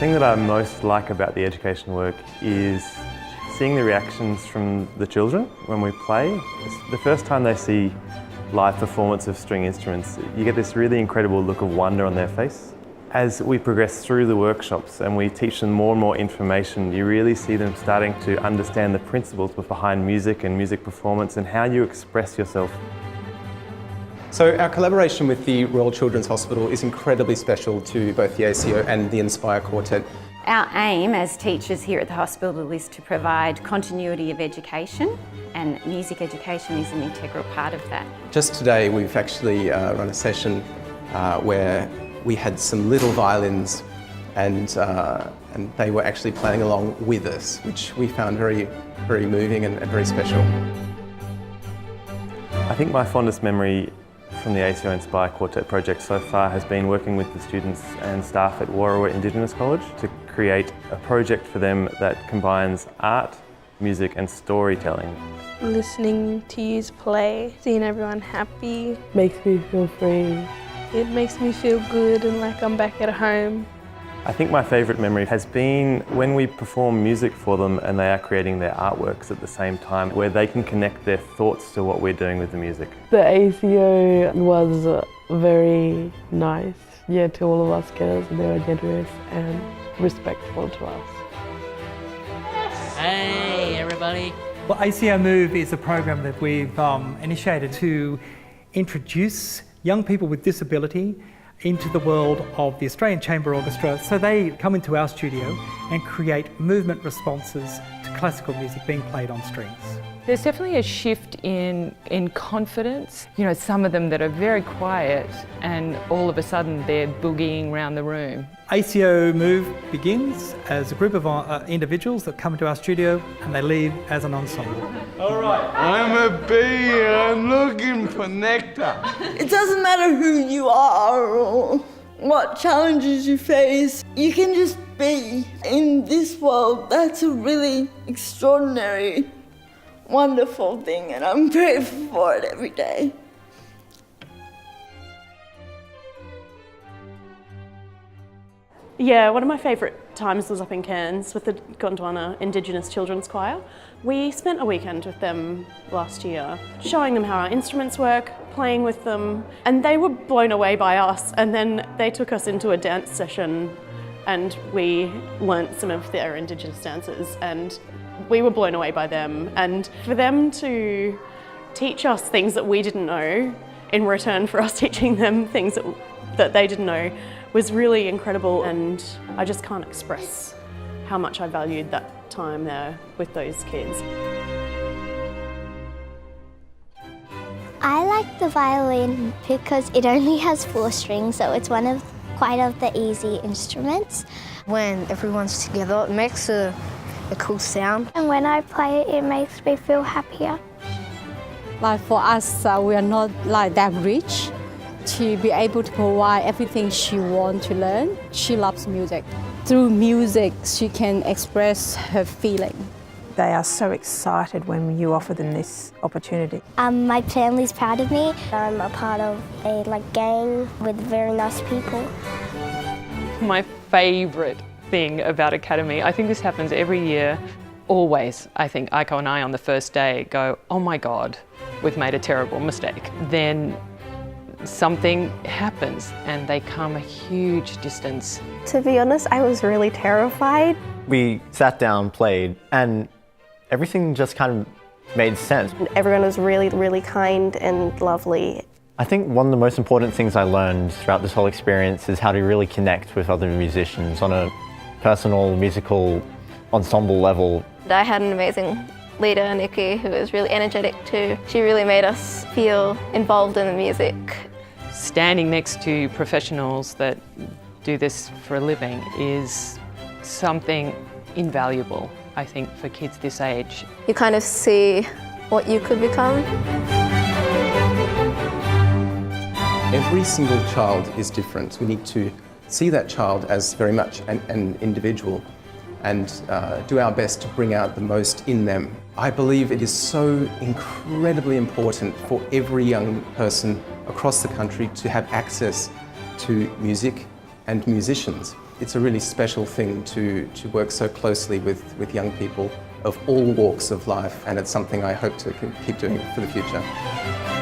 thing that I most like about the education work is seeing the reactions from the children when we play. It's the first time they see live performance of string instruments, you get this really incredible look of wonder on their face. As we progress through the workshops and we teach them more and more information, you really see them starting to understand the principles behind music and music performance and how you express yourself. So our collaboration with the Royal Children's Hospital is incredibly special to both the ACO and the Inspire Quartet. Our aim as teachers here at the hospital is to provide continuity of education, and music education is an integral part of that. Just today we've actually run a session where we had some little violins and they were actually playing along with us, which we found very, very moving and very special. I think my fondest memory from the ACO Inspire Quartet project so far has been working with the students and staff at Warrawa Indigenous College to create a project for them that combines art, music and storytelling. Listening to you play, seeing everyone happy. Makes me feel free. It makes me feel good and like I'm back at home. I think my favourite memory has been when we perform music for them and they are creating their artworks at the same time, where they can connect their thoughts to what we're doing with the music. The ACO was very nice, to all of us kids. They were generous and respectful to us. Hey everybody! Well, ACO Move is a program that we've initiated to introduce young people with disability into the world of the Australian Chamber Orchestra, so they come into our studio and create movement responses to classical music being played on strings. There's definitely a shift in confidence. You know, some of them that are very quiet and all of a sudden they're boogieing around the room. ACO Move begins as a group of individuals that come into our studio and they leave as an ensemble. All right. I'm a bee, I'm looking for nectar. It doesn't matter who you are or what challenges you face, you can just be in this world. That's a really extraordinary, wonderful thing, and I'm grateful for it every day. Yeah, one of my favourite times was up in Cairns with the Gondwana Indigenous Children's Choir. We spent a weekend with them last year, showing them how our instruments work, playing with them, and they were blown away by us, and then they took us into a dance session and we learnt some of their Indigenous dances, and we were blown away by them. And for them to teach us things that we didn't know in return for us teaching them things that they didn't know was really incredible, and I just can't express how much I valued that time there with those kids. I like the violin because it only has 4 strings, so it's quite of the easy instruments. When everyone's together, it makes a cool sound. And when I play it, it makes me feel happier. Like for us, we are not like that rich to be able to provide everything she wants to learn. She loves music. Through music, she can express her feeling. They are so excited when you offer them this opportunity. My family's proud of me. I'm a part of a gang with very nice people. My favourite thing about Academy, I think this happens every year, always. I think Aiko and I on the first day go, oh my God, we've made a terrible mistake. Then something happens and they come a huge distance. To be honest, I was really terrified. We sat down, played, and everything just kind of made sense. Everyone was really, really kind and lovely. I think one of the most important things I learned throughout this whole experience is how to really connect with other musicians on a personal, musical, ensemble level. I had an amazing leader, Nikki, who was really energetic too. She really made us feel involved in the music. Standing next to professionals that do this for a living is something invaluable, I think, for kids this age. You kind of see what you could become. Every single child is different. We need to see that child as very much an individual and do our best to bring out the most in them. I believe it is so incredibly important for every young person across the country to have access to music and musicians. It's a really special thing to work so closely with young people of all walks of life, and it's something I hope to keep doing for the future.